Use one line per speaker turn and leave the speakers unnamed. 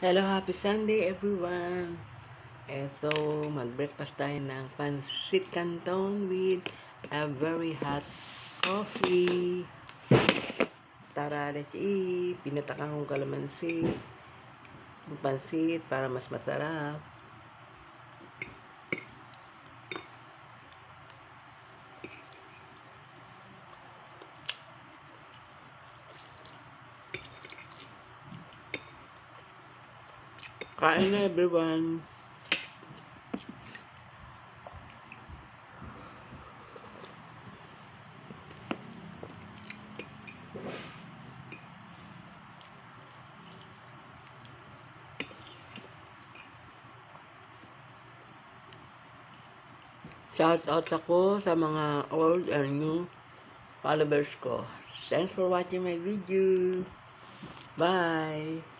Hello, happy Sunday everyone. Eto, mag-breakfast tayo ng pancit canton with a very hot coffee. Tara, let's eat. Pinatakang kong kalamansi. Yung pancit para mas masarap. Kain na everyone. Shout out ako sa mga old and new followers ko. Thanks for watching my video. Bye!